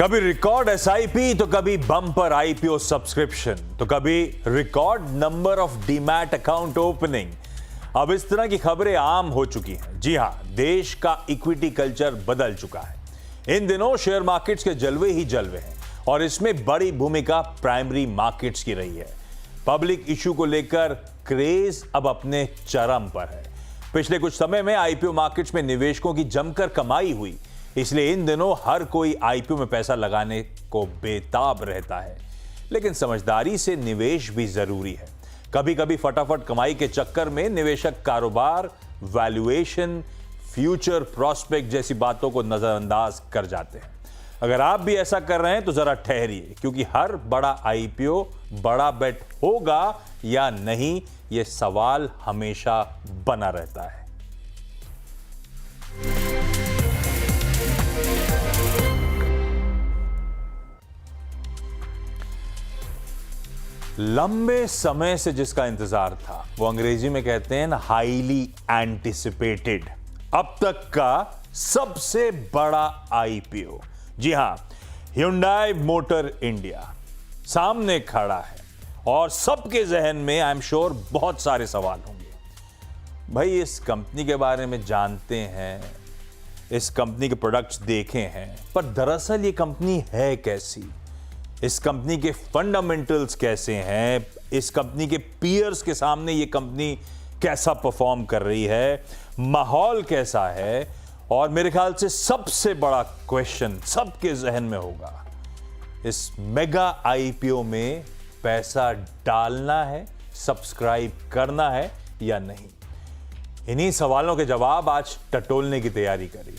कभी record SIP तो कभी बम्पर आईपीओ सब्सक्रिप्शन तो कभी record number of demat account opening. अब इस तरह की खबरें आम हो चुकी हैं। जी हां, देश का इक्विटी कल्चर बदल चुका है। इन दिनों शेयर मार्केट्स के जलवे ही जलवे हैं और इसमें बड़ी भूमिका प्राइमरी मार्केट्स की रही है। पब्लिक इशू को लेकर क्रेज अब अपने चरम पर है। पिछले कुछ समय में आईपीओ मार्केट्स में निवेशकों की जमकर कमाई हुई, इसलिए इन दिनों हर कोई आईपीओ में पैसा लगाने को बेताब रहता है। लेकिन समझदारी से निवेश भी जरूरी है। कभी कभी फटाफट कमाई के चक्कर में निवेशक कारोबार, वैल्यूएशन, फ्यूचर प्रॉस्पेक्ट जैसी बातों को नजरअंदाज कर जाते हैं। अगर आप भी ऐसा कर रहे हैं तो जरा ठहरिए, क्योंकि हर बड़ा आईपीओ बड़ा बेट होगा या नहीं, यह सवाल हमेशा बना रहता है। लंबे समय से जिसका इंतजार था, वो अंग्रेजी में कहते हैं ना, हाईली एंटिसिपेटेड, अब तक का सबसे बड़ा आईपीओ। जी हां, Hyundai मोटर इंडिया सामने खड़ा है और सबके जहन में आई एम श्योर बहुत सारे सवाल होंगे। भाई, इस कंपनी के बारे में जानते हैं, इस कंपनी के प्रोडक्ट्स देखे हैं, पर दरअसल ये कंपनी है कैसी? इस कंपनी के फंडामेंटल्स कैसे हैं? इस कंपनी के पीयर्स के सामने ये कंपनी कैसा परफॉर्म कर रही है? माहौल कैसा है? और मेरे ख्याल से सबसे बड़ा क्वेश्चन सबके जहन में होगा, इस मेगा आईपीओ में पैसा डालना है, सब्सक्राइब करना है या नहीं? इन्हीं सवालों के जवाब आज टटोलने की तैयारी करिए,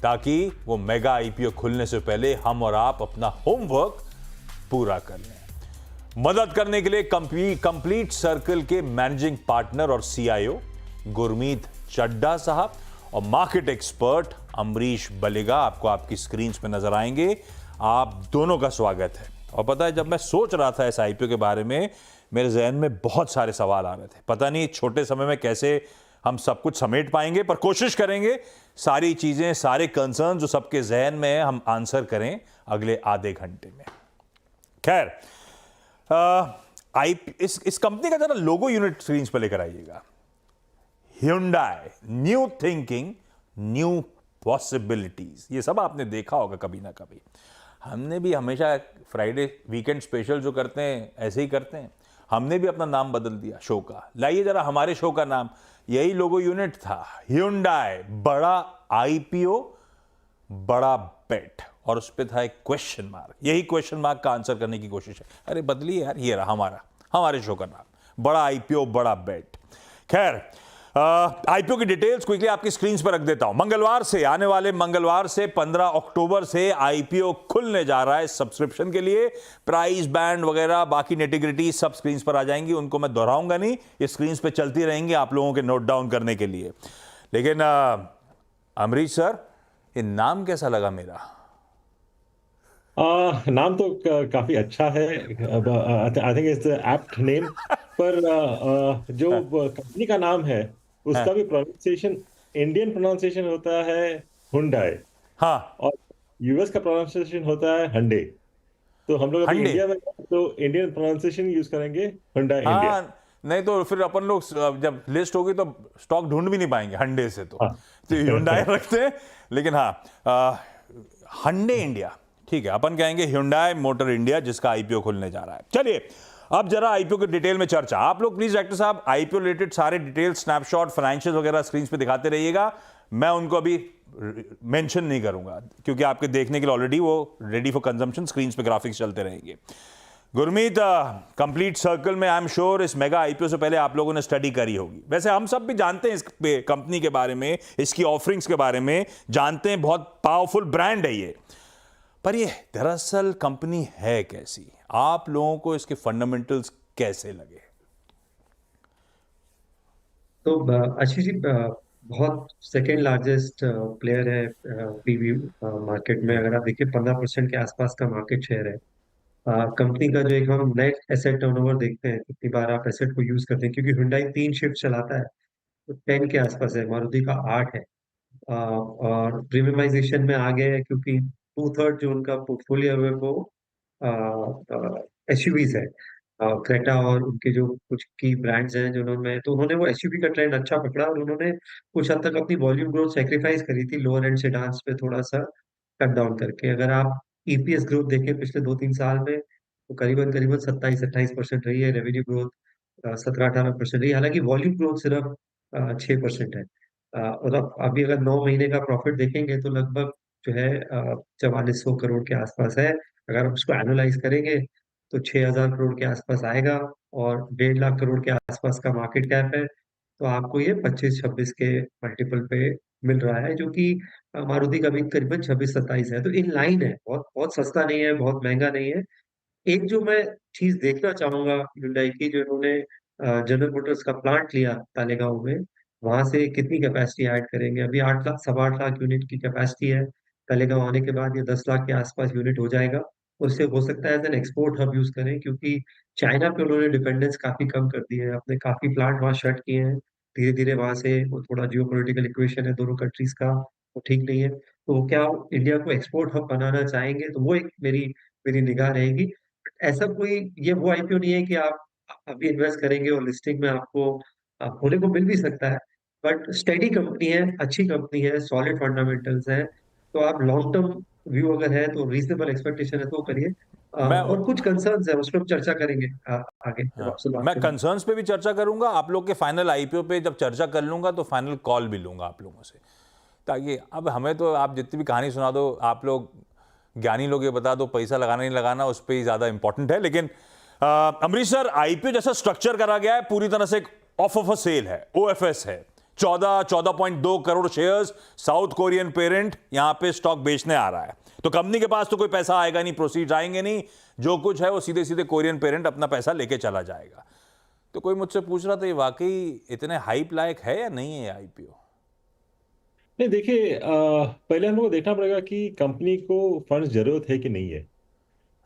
ताकि वो मेगा आईपीओ खुलने से पहले हम और आप अपना होमवर्क पूरा कर लें। मदद करने के लिए कंप्लीट सर्कल के मैनेजिंग पार्टनर और सीआईओ गुरमीत चड्ढा साहब और मार्केट एक्सपर्ट अमरीश बलिगा आपको आपकी स्क्रीन पे नजर आएंगे। आप दोनों का स्वागत है। और पता है, जब मैं सोच रहा था इस आईपीओ के बारे में, मेरे जहन में बहुत सारे सवाल आ रहे थे। पता नहीं छोटे समय में कैसे हम सब कुछ समेट पाएंगे, पर कोशिश करेंगे सारी चीजें, सारे कंसर्न जो सबके जहन में है, हम आंसर करें अगले आधे घंटे में। खैर, इस कंपनी का जरा लोगो यूनिट स्क्रीन पर लेकर आइएगा। Hyundai, new thinking, new possibilities, ये सब आपने देखा होगा कभी ना कभी। हमने भी हमेशा फ्राइडे वीकेंड स्पेशल जो करते हैं ऐसे ही करते हैं। हमने भी अपना नाम बदल दिया शो का। लाइए जरा हमारे शो का नाम, यही लोगो यूनिट था, Hyundai, बड़ा आईपीओ बड़ा बेट, और उस पर था एक क्वेश्चन मार्क। यही क्वेश्चन मार्क का आंसर करने की कोशिश है। अरे बदलिए यार, ये रहा हमारे शो का नाम, बड़ा आईपीओ बड़ा बेट। खैर, आईपीओ की डिटेल्स क्विकली आपकी स्क्रीन पर रख देता हूं। मंगलवार से, आने वाले मंगलवार से 15 अक्टूबर से आईपीओ खुलने जा रहा है सब्सक्रिप्शन के लिए। प्राइस बैंड वगैरह बाकी नेटिग्रिटी सब स्क्रीन पर आ जाएंगी, उनको मैं दोहराऊंगा नहीं, ये स्क्रीन पर चलती रहेंगी आप लोगों के नोट डाउन करने के लिए। लेकिन अमरीश सर, ये नाम कैसा लगा मेरा? नाम तो काफी अच्छा है। I think it's apt name. पर जो कंपनी का नाम है उसका भी प्रोनाउंसिएशन, इंडियन प्रोनाउंसिएशन होता है हुंडई, हाँ, और यूएस का प्रोनाउंसिएशन होता है हंडे। तो हम लोग अभी हंडे। इंडिया में हैं, तो इंडियन प्रोनाउंसिएशन यूज करेंगे, हुंडई इंडिया। हाँ, नहीं तो फिर अपन लोग जब लिस्ट होगी तो स्टॉक ढूंढ भी नहीं पाएंगे हंडे से। तो हाँ। Hyundai रखते हैं। लेकिन हाँ, हंडे इंडिया ठीक है, अपन कहेंगे Hyundai मोटर इंडिया, जिसका आईपीओ खुलने जा रहा है। चलिए अब जरा आईपीओ के डिटेल में चर्चा। आप लोग प्लीज डायरेक्टर साहब आईपीओ रिलेटेड सारे डिटेल, स्नैपशॉट, फाइनेंशियल वगैरह स्क्रीन पे दिखाते रहिएगा। मैं उनको अभी मेंशन नहीं करूंगा, क्योंकि आपके देखने के लिए ऑलरेडी वो रेडी फॉर कंजम्पशन स्क्रीन पे ग्राफिक्स चलते रहेंगे। गुरमीत, कंप्लीट सर्कल में आई एम श्योर इस मेगा आईपीओ से पहले आप लोगों ने स्टडी करी होगी। वैसे हम सब भी जानते हैं इस कंपनी के बारे में, इसकी ऑफरिंग्स के बारे में जानते हैं, बहुत पावरफुल ब्रांड है ये। पर ये दरअसल कंपनी है कैसी? आप लोगों को इसके फंडामेंटल्स कैसे लगे? तो आशीष जी, बहुत सेकेंड लार्जेस्ट प्लेयर है पीवी मार्केट में। अगर आप देखिए 15% के आसपास का मार्केट शेयर है। कंपनी का जो एक हम नेट एसेट टर्नओवर देखते हैं, कितनी बार आप एसेट को यूज करते हैं, क्योंकि हुंडई 3 शिफ्ट चलाता है, तो 10 के आसपास है, मारुति का 8 है। और प्रीमियमाइजेशन में आ गए हैं, क्योंकि 2/3 जो उनका पोर्टफोलियो है वो एसयूवीज है। क्रेटा और उनके जो कुछ की ब्रांड्स हैं जिन्होंने, तो उन्होंने वो एसयूवी का ट्रेंड अच्छा पकड़ा और उन्होंने कुछ हद तक अपनी वॉल्यूम ग्रोथ सेक्रीफाइस करी थी लोअर एंड सेडान्स पे थोड़ा सा कट डाउन करके। अगर आप ईपीएस ग्रोथ देखें पिछले 2-3 साल में, तो करीबन करीबन 27-28% रही है। रेवेन्यू ग्रोथ 17-18% रही है। हालांकि वॉल्यूम ग्रोथ सिर्फ 6% है। और अब अभी अगर 9 महीने का प्रॉफिट देखेंगे तो लगभग जो है 4400 करोड़ के आसपास है। अगर हम उसको एनुलाइज करेंगे तो 6000 करोड़ के आसपास आएगा और 1.5 लाख करोड़ के आसपास का मार्केट कैप है। तो आपको ये 25-26 के मल्टीपल पे मिल रहा है, जो कि मारुति का भी करीबन 26-27 है। तो इन लाइन है, बहुत बहुत सस्ता नहीं है, बहुत महंगा नहीं है। एक जो मैं चीज देखना चाहूंगा hyundai की, जो इन्होंने जनरल मोटर्स का प्लांट लिया तालेगांव में, वहां से कितनी कैपेसिटी ऐड करेंगे। अभी 8 लाख 8.25 लाख यूनिट की कैपेसिटी है। तालेगांव आने के बाद ये 10 लाख के आसपास यूनिट हो जाएगा। उससे हो सकता है as an export hub use करें, क्योंकि चाइना पे उन्होंने डिपेंडेंस काफी कम कर दी है। अपने काफी प्लांट वहां शट किए हैं। धीरे धीरे वहां से वो थोड़ा जियो पोलिटिकल इक्वेशन है दोनों कंट्रीज का, वो ठीक नहीं है। तो वो क्या इंडिया को एक्सपोर्ट हब बनाना चाहेंगे, तो वो एक मेरी मेरी निगाह रहेगी। ऐसा कोई ये वो आईपीओ नहीं है कि आप अभी इन्वेस्ट करेंगे और लिस्टिंग में आपको होने को मिल भी सकता है। बट स्टेडी कंपनी है, अच्छी कंपनी है, सॉलिड फंडामेंटल्स है। तो आप लॉन्ग टर्म व्यू अगर है तो रीजनेबल एक्सपेक्टेशन है तो करिए। मैं और कुछ कंसर्न्स है उस पर हम चर्चा करेंगे आगे जब हाँ, आपसे बात मैं करेंगे। कंसर्न्स पे भी चर्चा करूंगा, आप लोग के फाइनल आईपीओ पे जब चर्चा कर लूंगा तो फाइनल कॉल भी लूंगा आप लोगों से, ताकि अब हमें तो आप जितनी भी कहानी सुना दो, आप लोग ज्ञानी लोग ये बता दो पैसा लगाना नहीं लगाना उस पर ही ज्यादा इंपॉर्टेंट है। लेकिन अमरीश सर, आईपीओ जैसा स्ट्रक्चर करा गया है पूरी तरह से ऑफ सेल है, ओएफएस है। 14.2 crore shares, south Korean parent यहां पे स्टॉक बेचने आ रहा है, तो कंपनी के पास तो कोई पैसा आएगा नहीं, प्रोसीड्स आएंगे नहीं, जो कुछ है वो सीधे सीधे कोरियन पेरेंट अपना पैसा लेके चला जाएगा। तो कोई मुझसे पूछ रहा था ये वाकई इतने हाइप लायक है या नहीं है आईपीओ? नहीं, देखिए, पहले हम लोग को देखना पड़ेगा कि कंपनी को फंड्स जरूरत है कि नहीं है।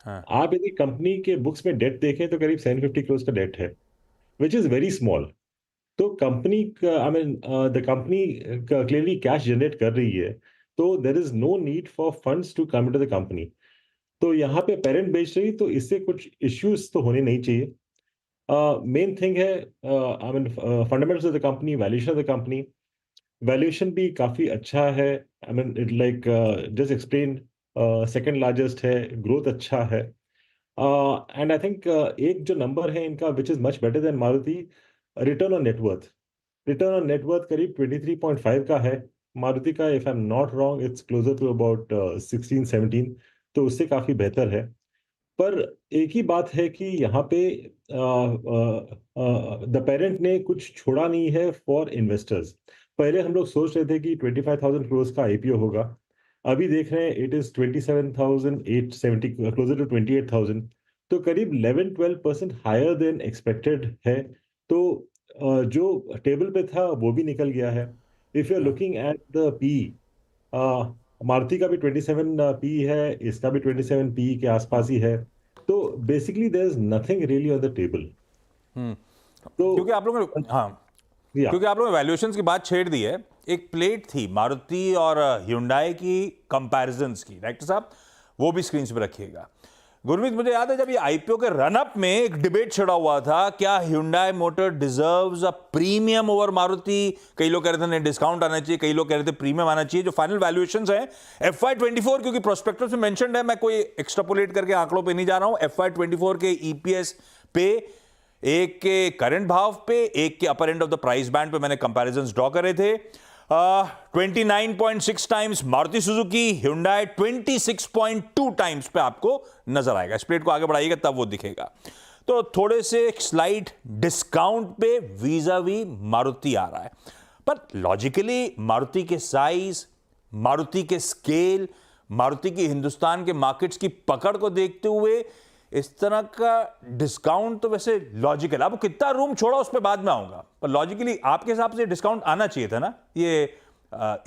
हाँ। आप यदि कंपनी के बुक्स में डेट देखें तो करीब 750 करोड़ का डेट है, विच इज वेरी स्मॉल। तो company I mean the company clearly cash generate कर रही है, तो there is no need for funds to come to the company. तो यहाँ पे पेरेंट बेच रही, तो इससे कुछ इश्यूज तो होने नहीं चाहिए। मेन थिंग है, I mean fundamentals of the company, valuation of the company. Valuation भी काफी अच्छा है। I mean it like just explain, second largest है, ग्रोथ अच्छा है। एंड आई थिंक एक जो नंबर है इनका which is much better than Maruti, return on net worth. Return on net worth करीब 23.5 का है। मारुति का, if I am not wrong, it's closer to about 16-17, तो उससे काफी बेहतर है। पर एक ही बात है कि यहाँ पे द पेरेंट ने कुछ छोड़ा नहीं है फॉर इन्वेस्टर्स। पहले हम लोग सोच रहे थे कि 25,000 करोड़ का आईपीओ होगा, अभी देख रहे हैं इट इज 27,870, क्लोजर टू 28,000। तो करीब 11-12% हायर देन एक्सपेक्टेड है। तो जो टेबल पे था वो भी निकल गया है। If you are looking at the P, Maruti का भी 27 पी है, इसका भी 27 पी के आसपास ही है। तो basically there is nothing really on the table. तो क्योंकि आप लोगों ने, हाँ, या क्योंकि आप लोगों ने वैल्यूएशंस की बात छेड़ दी है, एक प्लेट थी मारुति और Hyundai की कंपैरिजंस की, डायरेक्टर साहब वो भी स्क्रीन पे रखिएगा। गुरमीत, मुझे याद है जब ये आईपीओ के रनअप में एक डिबेट छिड़ा हुआ था, क्या Hyundai motor deserves a premium over Maruti. कई लोग कह रहे थे नहीं डिस्काउंट आना चाहिए, कई लोग कह रहे थे प्रीमियम आना चाहिए। जो फाइनल वैल्यूएशंस है FY24, क्योंकि प्रोस्पेक्टस में मेंशन्ड है, मैं कोई एक्स्ट्रापोलेट करके आंकड़ों पे नहीं जा रहा हूं। FY24 के ईपीएस पे, एक के करंट भाव पे, एक के upper end of the price band पे मैंने कंपैरिजंस ड्रॉ करे थे। 29.6 times Maruti Suzuki, Hyundai 26.2 times पे आपको नजर आएगा। इस प्लेट को आगे बढ़ाइएगा तब वो दिखेगा। तो थोड़े से स्लाइट डिस्काउंट पे वीजावी मारुति आ रहा है, पर लॉजिकली मारुति के साइज, मारुति के स्केल, मारुति की हिंदुस्तान के मार्केट्स की पकड़ को देखते हुए इस तरह का डिस्काउंट तो वैसे लॉजिकल, अब कितना रूम छोड़ा उस पर बाद में आऊंगा, पर लॉजिकली आपके हिसाब से डिस्काउंट आना चाहिए था ना। ये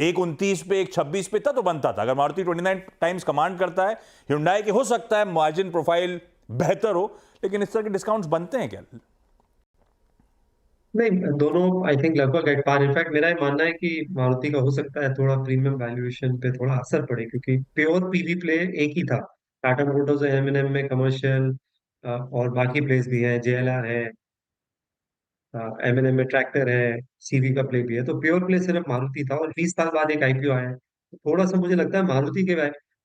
1.29 पे, 1.26 पे तो बनता था। अगर मारुति 29 टाइम्स कमांड करता है, Hyundai के हो सकता है मार्जिन प्रोफाइल बेहतर हो, लेकिन इस तरह के डिस्काउंट्स बनते हैं क्या? नहीं, दोनों आई थिंक लगभग एट पार। इनफैक्ट मेरा ये मानना है कि मारुति का हो सकता है थोड़ा प्रीमियम वैल्यूएशन पे थोड़ा असर पड़े, क्योंकि प्योर पीवी प्ले एक ही था। टाटा मोटर्स है, एम में कमर्शियल, और बाकी प्लेस भी है, जेएलआर है, एम में ट्रैक्टर है, सीवी का प्ले भी है। तो प्योर प्ले सिर्फ मारुति था, और 20 साल बाद एक आईपीओ आया है। तो थोड़ा सा मुझे लगता है मारुति के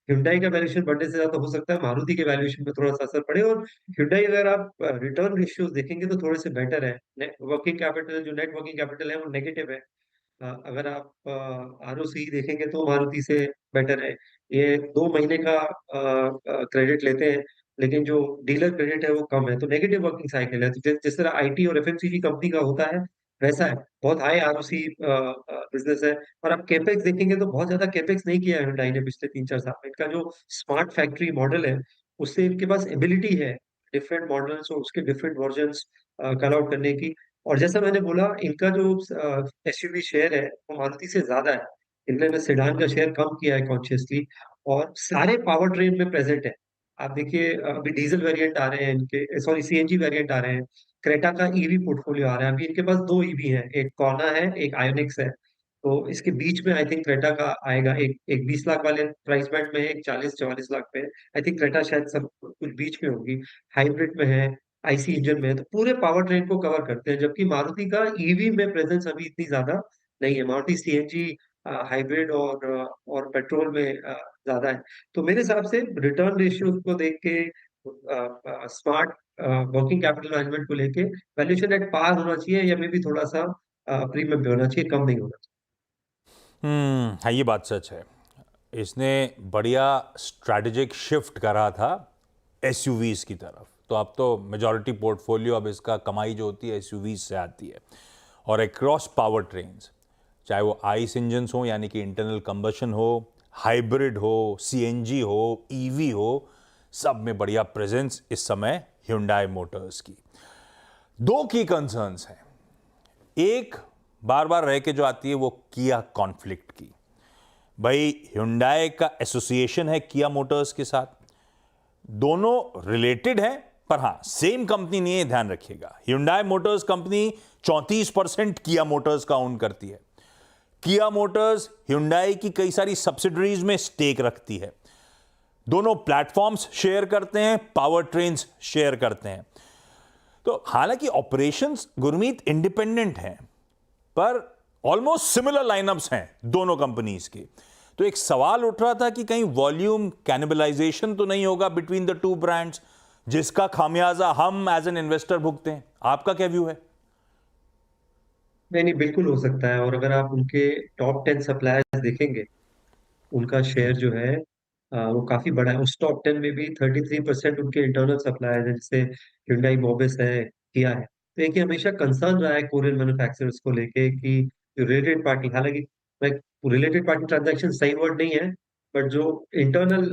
Hyundai का वैल्यूएशन बढ़ने से ज्यादा हो सकता है मारुति के वैल्यूएशन पे थोड़ा सा असर पड़े। और Hyundai अगर आप रिटर्न रेशियोज देखेंगे तो थोड़े से बेटर है। वर्किंग कैपिटल, जो नेट वर्किंग कैपिटल है वो नेगेटिव है। अगर आप आरओसी देखेंगे तो मारुति से बेटर है। ये 2 महीने का क्रेडिट लेते हैं, लेकिन जो डीलर क्रेडिट है वो कम है, तो नेगेटिव वर्किंग साइकिल है। तो जिस तरह आईटी और एफएमसीजी कंपनी का होता है वैसा है, बहुत हाई आरओसी बिजनेस है। और आप केपेक्स देखेंगे तो बहुत ज्यादा केपेक्स नहीं किया है Hyundai ने पिछले 3-4 साल में। इनका जो स्मार्ट फैक्ट्री मॉडल है उससे इनके पास एबिलिटी है डिफरेंट मॉडल्स और उसके डिफरेंट वर्जन्स कल आउट करने की। और जैसा मैंने बोला, इनका जो एसयूवी शेयर है वो मारुति से ज्यादा है। इन्होंने सेडान का शेयर कम किया है कॉन्शियसली, और सारे पावर ट्रेन में प्रेजेंट है। आप देखिए, अभी डीजल वेरिएंट आ रहे हैं इनके, सॉरी सीएनजी वेरिएंट आ रहे हैं। क्रेटा का ईवी पोर्टफोलियो आ रहा है। अभी इनके पास 2 ईवी है, एक कॉर्ना है, एक आयोनिक्स है। तो इसके बीच में आई थिंक क्रेटा का आएगा। एक एक 20 लाख वाले प्राइस बैंड में है, एक 40-44 लाख पे है। आई थिंक क्रेटा शायद सब कुछ बीच में होगी। हाइब्रिड में है, आईसी इंजन में है, तो पूरे पावर ट्रेन को कवर करते हैं। जबकि मारुति का ईवी में प्रेजेंस अभी इतनी ज्यादा नहीं है। मारुति सीएनजी, हाइब्रिड और पेट्रोल में ज्यादा है। तो मेरे हिसाब से रिटर्न रेशियो को देख के, स्मार्ट वर्किंग कैपिटल मैनेजमेंट को लेके, वैल्यूएशन एट पार होना चाहिए, या मे भी थोड़ा सा प्रीमियम पे होना चाहिए, कम नहीं होना चाहिए। हाँ, ये बात सच है। इसने बढ़िया स्ट्रैटेजिक शिफ्ट करा था एसयूवीज की तरफ। तो अब तो मेजॉरिटी पोर्टफोलियो अब इसका कमाई जो होती है एसयूवीज से आती है, और अक्रॉस पावर ट्रेन्स, चाहे वो आइस इंजन्स हो यानी कि इंटरनल कंबशन हो, हाइब्रिड हो, सीएनजी हो, ईवी हो, सब में बढ़िया प्रेजेंस इस समय Hyundai मोटर्स की। दो की कंसर्न्स हैं। एक बार बार रह के जो आती है वो किया कॉन्फ्लिक्ट की। भाई Hyundai का एसोसिएशन है किया मोटर्स के साथ, दोनों रिलेटेड हैं, पर हां सेम कंपनी नहीं है, ध्यान रखिएगा। Hyundai मोटर्स कंपनी 34% किया मोटर्स का ओन करती है। किया मोटर्स Hyundai की कई सारी सब्सिडरीज में स्टेक रखती है। दोनों प्लेटफॉर्म्स शेयर करते हैं, पावर ट्रेन्स शेयर करते हैं। तो हालांकि ऑपरेशंस गुरमीत इंडिपेंडेंट हैं, पर ऑलमोस्ट सिमिलर लाइनअप्स हैं दोनों कंपनीज के। तो एक सवाल उठ रहा था कि कहीं वॉल्यूम कैनिबलाइजेशन तो नहीं होगा बिटवीन द टू ब्रांड्स, जिसका खामियाजा हम एज एन इन्वेस्टर भुगते हैं। आपका क्या व्यू है? नहीं नहीं, बिल्कुल हो सकता है। और अगर आप उनके टॉप 10 सप्लायर्स देखेंगे, उनका शेयर जो है वो काफी बड़ा है। उस टॉप 10 में भी 33% उनके इंटरनल सप्लायर्स हैं, जैसे Hyundai मोबिस है, किया है। तो एक ये हमेशा कंसर्न रहा है कोरियन मैन्युफैक्चरर्स को लेके कि जो रिलेटेड पार्टी, हालांकि रिलेटेड पार्टी ट्रांजैक्शन सही वर्ड नहीं है, बट जो इंटरनल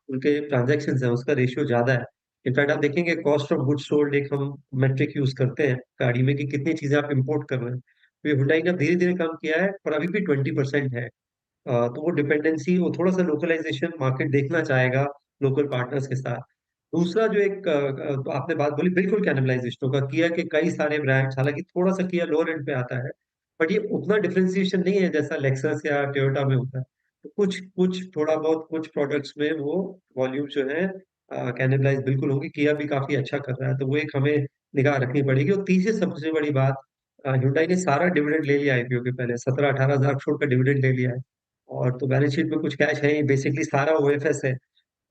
उनके ट्रांजैक्शन है उसका रेशियो ज्यादा है। इनफैक्ट आप देखेंगे कॉस्ट ऑफ गुड्स सोल्ड एक हम मेट्रिक यूज करते हैं गाड़ी में, कि कितनी चीजें आप इंपोर्ट कर रहे हैं। तो ये Hyundai ने धीरे धीरे कम किया है, पर अभी भी 20% है। तो वो डिपेंडेंसी, वो थोड़ा सा लोकलाइजेशन मार्केट देखना चाहेगा लोकल पार्टनर्स के साथ। दूसरा जो एक तो आपने बात बोली, बिल्कुल कैनिबलाइजेशन होगा। किया के कई सारे ब्रांड्स, हालांकि थोड़ा सा किया लोअर एंड पे आता है, बट ये उतना डिफरेंशिएशन नहीं है जैसा लेक्सस या टोयोटा में होता है। तो कुछ कुछ थोड़ा बहुत कुछ प्रोडक्ट्स में वो वॉल्यूम जो है कैनिबलाइज बिल्कुल होगी। किया भी काफी अच्छा कर रहा है, तो वो एक हमें निगाह रखनी पड़ेगी। और तीसरी सबसे बड़ी बात, Hyundai ने सारा डिविडेंड ले लिया आईपीओ के पहले, 17-18 हजार करोड़ का डिविडेंड ले लिया है। और तो बैलेंस शीट में कुछ कैश है ही, बेसिकली सारा ओएफएस है।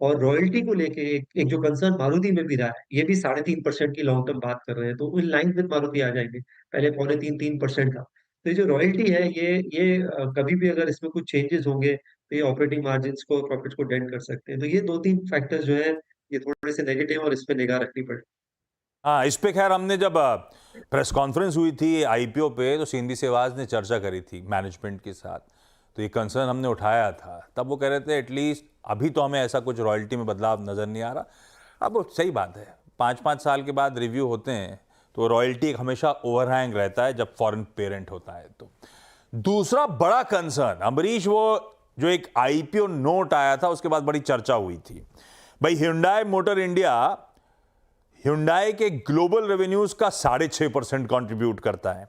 और रॉयल्टी को लेके एक जो कंसर्न मारुति में भी रहा है, ये भी 3.5% की लॉन्ग टर्म बात कर रहे हैं, तो इन लाइन विद मारुति आ जाएंगे। पहले 2.75-3% था। तो ये जो रॉयल्टी है, ये कभी भी अगर इसमें कुछ चेंजेस होंगे तो ये ऑपरेटिंग मार्जिन को, प्रॉफिट को डेंट कर सकते हैं। तो ये 2-3 फैक्टर्स जो है, ये थोड़े से नेगेटिव, और इस पे निगाह रखनी पड़ेगी। हाँ, इस पे खैर हमने जब प्रेस कॉन्फ्रेंस हुई थी आईपीओ पे, तो सिंधी सेवाज ने चर्चा करी थी मैनेजमेंट के साथ। तो ये कंसर्न हमने उठाया था, तब वो कह रहे थे एटलीस्ट अभी तो हमें ऐसा कुछ रॉयल्टी में बदलाव नज़र नहीं आ रहा। अब वो सही बात है, 5-5 साल के बाद रिव्यू होते हैं, तो रॉयल्टी एक हमेशा ओवरहैंग रहता है जब फॉरेन पेरेंट होता है। तो दूसरा बड़ा कंसर्न अमरीश, वो जो एक आईपीओ नोट आया था उसके बाद बड़ी चर्चा हुई थी। भाई Hyundai मोटर इंडिया Hyundai के ग्लोबल रेवेन्यूज का 6.5% कंट्रीब्यूट करता है,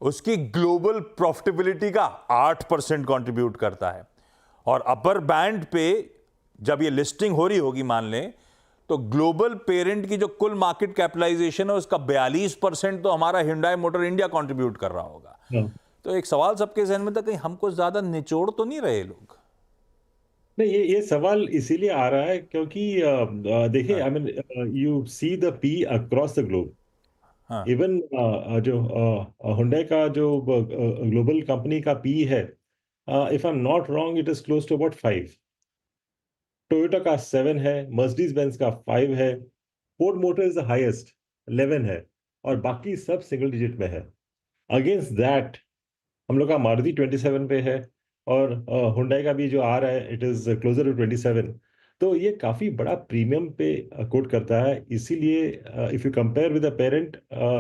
उसकी ग्लोबल प्रॉफिटेबिलिटी का 8% कंट्रीब्यूट करता है, और अपर बैंड पे जब ये लिस्टिंग हो रही होगी मान लें, तो ग्लोबल पेरेंट की जो कुल मार्केट कैपिटलाइजेशन है उसका 42% तो हमारा Hyundai मोटर इंडिया कंट्रीब्यूट कर रहा होगा। हाँ। तो एक सवाल सबके जहन में था, कहीं हमको ज्यादा निचोड़ तो नहीं रहे लोग? नहीं, ये सवाल इसीलिए आ रहा है क्योंकि देखिए, I mean you see the P across the globe. हाँ। इवन जो हुंडई का जो ग्लोबल कंपनी का पी है, if I am not wrong, it is close to about 5। Toyota का 7 है, मर्सिडीज बेंज का 5 है, Ford Motor is the highest, 11 है, और बाकी सब सिंगल डिजिट में है। अगेंस्ट दैट हम लोग का मारुति 27 पे है, और हुंडई का भी जो आ रहा है इट इज क्लोजर टू 27। तो ये काफी बड़ा प्रीमियम पे कोट करता है, इसीलिए if you compare with the parent,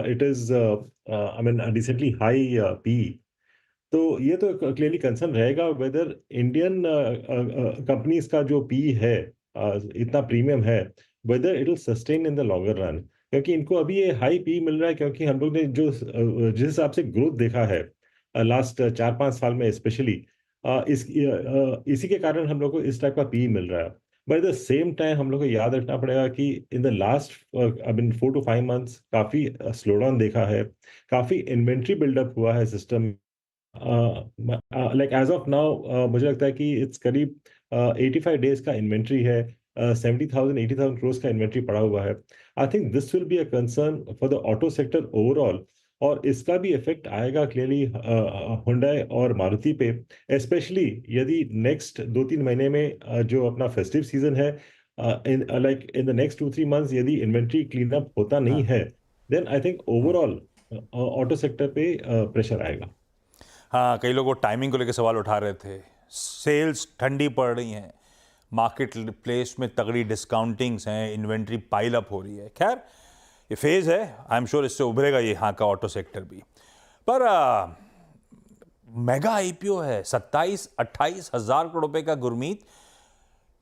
it is I mean decently high P. तो ये तो क्लियरली कंसर्न रहेगा वेदर इंडियन कंपनीज का जो पी है, इतना प्रीमियम है, whether it will sustain in the longer run. क्योंकि इनको अभी ये हाई पी मिल रहा है क्योंकि हम लोग ने जो जिस हिसाब से ग्रोथ देखा है लास्ट 4-5 साल में स्पेशली, इसी के कारण हम लोग को इस टाइप का पी मिल रहा है। But at the same time हम लोग को याद रखना पड़ेगा कि in the last I mean 4 to 5 months काफी स्लो डाउन देखा है, काफी इन्वेंट्री बिल्डअप हुआ है system. Like as of now मुझे लगता है कि इट्स करीब 85 डेज का इन्वेंट्री है, 70,000-80,000 क्रोर्स का इन्वेंट्री पड़ा हुआ है। I think this will be a concern for the auto sector overall, और इसका भी इफेक्ट आएगा क्लियरली हुंडई और मारुति पे, स्पेशली यदि नेक्स्ट 2-3 महीने में जो अपना फेस्टिव सीजन है, like in the next 2-3 months यदि इन्वेंट्री क्लीन अप होता नहीं हाँ। है, then I think overall auto sector पे प्रेशर आएगा। हाँ, कई लोग वो टाइमिंग को लेकर सवाल उठा रहे थे। सेल्स ठंडी पड़ रही हैं, मार्केट प्लेस में तगड़ी डिस्काउंटिंग्स हैं, इन्वेंट्री पाइल अप हो रही है। खैर, ये फेज है, आई एम श्योर इससे उभरेगा ये यहाँ का ऑटो सेक्टर भी। पर मेगा आईपीओ है, 27-28 हजार करोड़ रुपए का। गुरमीत,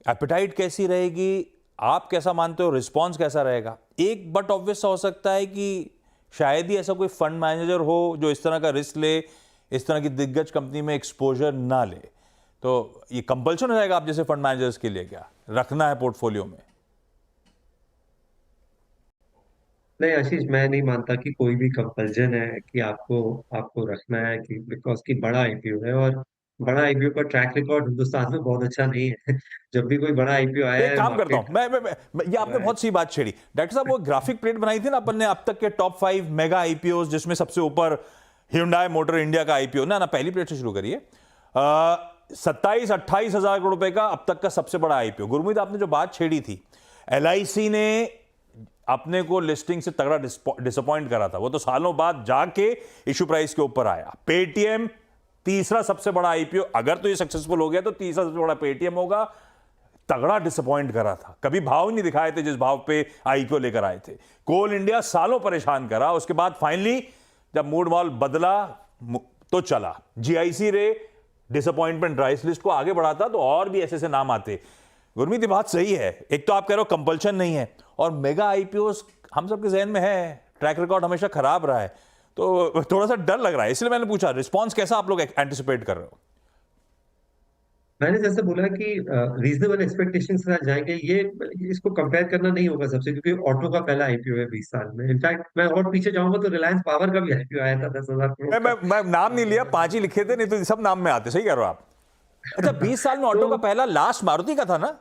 एपिटाइट कैसी रहेगी, आप कैसा मानते हो, रिस्पॉन्स कैसा रहेगा? एक बट ऑब्वियस हो सकता है कि शायद ही ऐसा कोई फंड मैनेजर हो जो इस तरह का रिस्क ले, इस तरह की दिग्गज कंपनी में एक्सपोजर ना ले। तो ये कंपल्शन हो जाएगा आप जैसे फंड मैनेजर्स के लिए, क्या रखना है पोर्टफोलियो में? नहीं आशीष, मैं नहीं मानता कि कोई भी कंपल्जन है कि आपको आपको रखना है, कि बिकॉज की बड़ा आईपीओ है, और बड़ा आईपीओ का ट्रैक रिकॉर्ड हिंदुस्तान में बहुत अच्छा नहीं है। जब भी कोई बड़ा आईपीओ तो आया एक है काम करता मार्केट हूं, ये आपने बहुत सी बात छेड़ी डॉक्टर साहब। वो ग्राफिक प्लेट बनाई थी ना अपन ने, अब तक के टॉप 5 मेगा आईपीओ, जिसमें सबसे ऊपर Hyundai मोटर इंडिया का आईपीओ ना, पहली प्लेट से शुरू करिए। 27-28 हजार करोड़ रुपए का अब तक का सबसे बड़ा आईपीओ। गुरमीत, आपने जो बात छेड़ी थी, एलआईसी ने अपने को लिस्टिंग से तगड़ा डिसअपॉइंट करा था, वो तो सालों बाद जाके इशू प्राइस के ऊपर आया। पेटीएम तीसरा सबसे बड़ा आईपीओ, अगर तो ये सक्सेसफुल हो गया तो तीसरा सबसे बड़ा पेटीएम होगा। तगड़ा डिसअपॉइंट करा था, कभी भाव नहीं दिखाए थे जिस भाव पे आईपीओ लेकर आए थे। कोल इंडिया सालों परेशान करा, उसके बाद फाइनली जब मूड माहौल बदला तो चला। जीआईसी रे डिसअपॉइंटमेंट राइस लिस्ट को आगे बढ़ाता तो और भी ऐसे ऐसे नाम आते। गुरमीत, ये बात सही है, एक तो आप कह रहे हो कंपल्शन नहीं है, और मेगा आईपीओस हम सबके जहन में है, ट्रैक रिकॉर्ड हमेशा खराब रहा है, तो थोड़ा सा डर लग रहा है, इसलिए मैंने पूछा रिस्पॉन्स कैसा आप लोग एंटिसिपेट कर रहे हो? मैंने जैसे बोला कि रीजनेबल एक्सपेक्टेशन के साथ जाएंगे। ये इसको कंपेयर करना नहीं होगा सबसे, क्योंकि ऑटो का पहला आईपीओ है 20 साल में। इनफैक्ट मैं और पीछे जाऊंगा तो रिलायंस पावर का भी आईपीओ आया था 10,000 करोड़ का। मैं नाम नहीं लिया, 5 ही लिखे थे, नहीं तो सब नाम में आते। सही कह रहे हो आप। अच्छा, 20 साल में ऑटो का तो पहला लास्ट मारुति का था ना?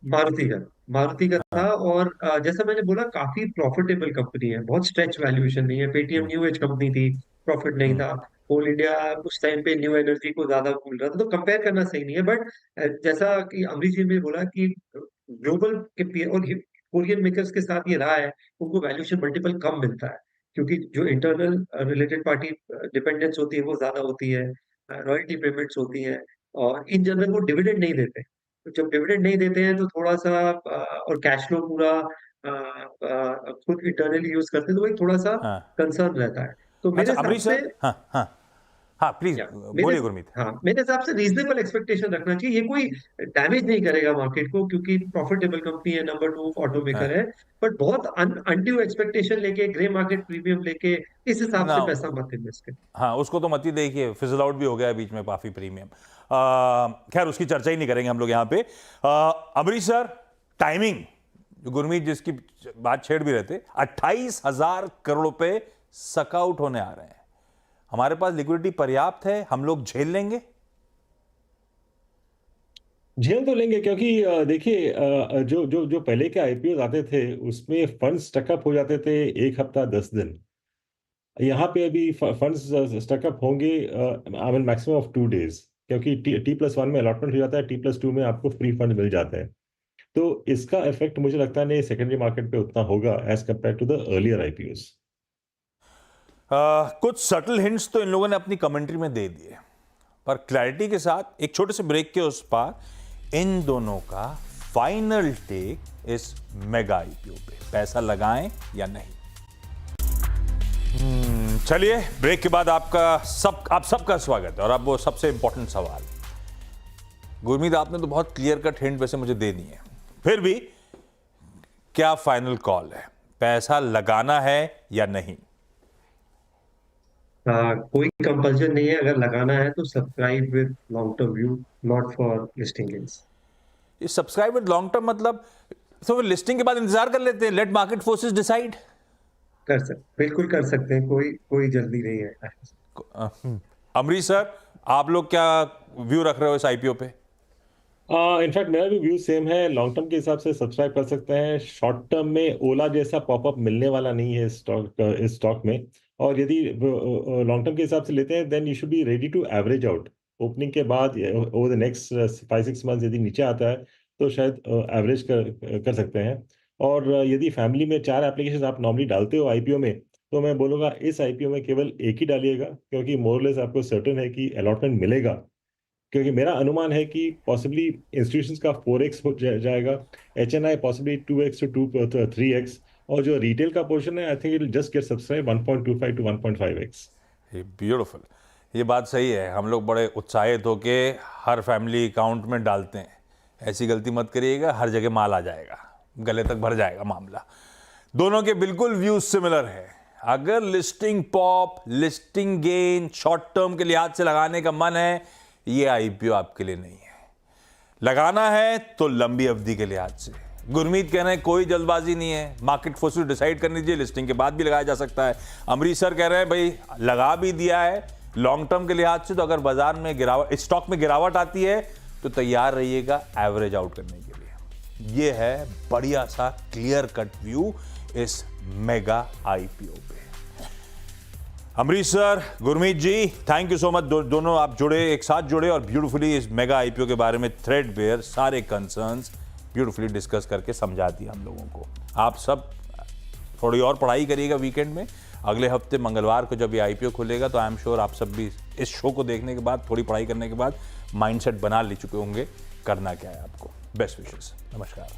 मारुति का था। हाँ। और जैसा मैंने बोला, काफी प्रॉफिटेबल कंपनी है, बहुत स्ट्रेच वैल्यूएशन नहीं है। पेटीएम न्यू एज कंपनी थी, प्रॉफिट नहीं था। कोल इंडिया उस टाइम पे न्यू एनर्जी को ज्यादा मिल रहा था, तो कंपेयर करना सही नहीं है। बट जैसा कि अमरीश जी ने बोला कि ग्लोबल के और कोरियन मेकर्स के साथ ये रहा है, उनको वैल्यूएशन मल्टीपल कम मिलता है, क्योंकि जो इंटरनल रिलेटेड पार्टी डिपेंडेंस होती है वो ज्यादा होती है, रॉयल्टी पेमेंट्स होती है, और इन जनरल वो डिविडेंड नहीं देते। तो जब डिविडेंड नहीं देते हैं तो थोड़ा सा और कैश फ्लो पूरा खुद इंटरनली यूज करते हैं, तो वही थोड़ा सा हाँ। कंसर्न रहता है। तो मेरे अच्छा हिसाब अमरीश से सर, हाँ हाँ, हाँ प्लीज या बोलिए गुरमीत। मेरे हिसाब से रीजनेबल एक्सपेक्टेशन रखना चाहिए। ये कोई डैमेज नहीं करेगा मार्केट को, क्योंकि प्रॉफिटेबल कंपनी है, नंबर 2 ऑटोमेकर हाँ, है। बट बहुत अनड्यू एक्सपेक्टेशन लेके, ग्रे मार्केट प्रीमियम लेके इस हिसाब ना से पैसा मत इन्वेस्ट करें। हाँ उसको तो मत ही देखिए, फिजल आउट भी हो गया है बीच में काफी प्रीमियम। खैर उसकी चर्चा ही नहीं करेंगे हम लोग यहाँ पे। अमरीश सर, टाइमिंग जो गुरमीत जिसकी बात छेड़ भी रहे थे, 28,000 करोड़ रुपए सकआउट होने आ रहे हैं। हमारे पास लिक्विडिटी पर्याप्त है, हम लोग झेल लेंगे? झेल तो लेंगे, क्योंकि देखिए जो जो जो पहले के आईपीओ आते थे उसमें फंड्स स्टकअप हो जाते थे 1 हफ्ता 10 दिन। यहाँ पे अभी फंड्स स्टकअप होंगे I mean maximum of 2 days, क्योंकि T+1 में अलॉटमेंट हो जाता है, T+2 में आपको फ्री फंड मिल जाते हैं। तो इसका इफेक्ट मुझे लगता है नहीं सेकेंडरी मार्केट पे उतना होगा as compared to the earlier IPOs. कुछ सटल हिंट्स तो इन लोगों ने अपनी कमेंट्री में दे दिए, पर क्लैरिटी के साथ एक छोटे से ब्रेक के उस पार इन दोनों का फाइनल टेक इस मेगा आईपीओ पे, पैसा लगाएं या नहीं। चलिए ब्रेक के बाद आप सबका स्वागत है। और अब वो सबसे इंपॉर्टेंट सवाल, गुरमीत आपने तो बहुत क्लियर कट हिंट वैसे मुझे दे दी है, फिर भी क्या फाइनल कॉल है, पैसा लगाना है या नहीं? कोई कंपल्शन नहीं है, अगर लगाना है तो subscribe with long term view, not for listing gains. ये सब्सक्राइब विद लॉन्ग टर्म मतलब तो फिर लिस्टिंग के बाद इंतजार कर लेते हैं, लेट मार्केट फोर्सेस डिसाइड। बिल्कुल कर सकते हैं, कोई कोई जल्दी नहीं है। अमरीश सर, आप लोग क्या व्यू रख रहे हो इस आईपीओ पे? इनफैक्ट मेरा भी व्यू सेम है, लॉन्ग टर्म के हिसाब से सब्सक्राइब कर सकते हैं। शॉर्ट टर्म में ओला जैसा पॉपअप मिलने वाला नहीं है इस स्टॉक में। और यदि लॉन्ग टर्म के हिसाब से लेते हैं then you should be ready to average out opening के बाद ओवर द नेक्स्ट 5-6 मंथ्स। यदि नीचे आता है तो शायद एवरेज कर सकते हैं। और यदि फैमिली में 4 एप्लीकेशन आप नॉर्मली डालते हो आईपीओ में, तो मैं बोलूँगा इस आईपीओ में केवल एक ही डालिएगा, क्योंकि मोरलेस आपको सर्टेन है कि अलॉटमेंट मिलेगा। क्योंकि मेरा अनुमान है कि पॉसिबली इंस्टीट्यूशंस का 4x हो जाएगा, HNI possibly 2x to 3x, और जो रिटेल का पोर्शन है I think it will just get subscribe 1.25 to 1.5x। Beautiful, ये बात सही है। हम लोग बड़े उत्साहित होके हर फैमिली अकाउंट में डालते हैं, ऐसी गलती मत करिएगा, हर जगह माल आ जाएगा, गले तक भर जाएगा मामला। दोनों के बिल्कुल व्यूज सिमिलर है। अगर listing pop, listing gain short term के लिहाज से लगाने का मन है, ये आईपीओ आपके लिए नहीं है। लगाना है तो लंबी अवधि के लिहाज से। गुरमीत कह रहे हैं कोई जल्दबाजी नहीं है, मार्केट फोर्सेस डिसाइड करनी चाहिए, लिस्टिंग के बाद भी लगाया जा सकता है। अमरीश सर कह रहे हैं भाई लगा भी दिया है लॉन्ग टर्म के लिहाज से, तो अगर बाजार में गिरावट, स्टॉक में गिरावट आती है तो तैयार रहिएगा एवरेज आउट करने के लिए। ये है बढ़िया सा क्लियर कट व्यू इस मेगा आईपीओ पे। Amrish sir, Gurmeet ji, thank you so much. दोनों आप जुड़े, एक साथ जुड़े और ब्यूटीफुली इस मेगा आईपीओ के बारे में थ्रेडबेयर सारे कंसर्न्स ब्यूटीफुली डिस्कस करके समझा दिया हम लोगों को। आप सब थोड़ी और पढ़ाई करिएगा वीकेंड में। अगले हफ्ते मंगलवार को जब ये आईपीओ खुलेगा तो आई एम श्योर आप सब भी इस शो को देखने के बाद, थोड़ी पढ़ाई करने के बाद माइंडसेट बना ले चुके होंगे करना क्या है आपको। बेस्ट विशेस, नमस्कार।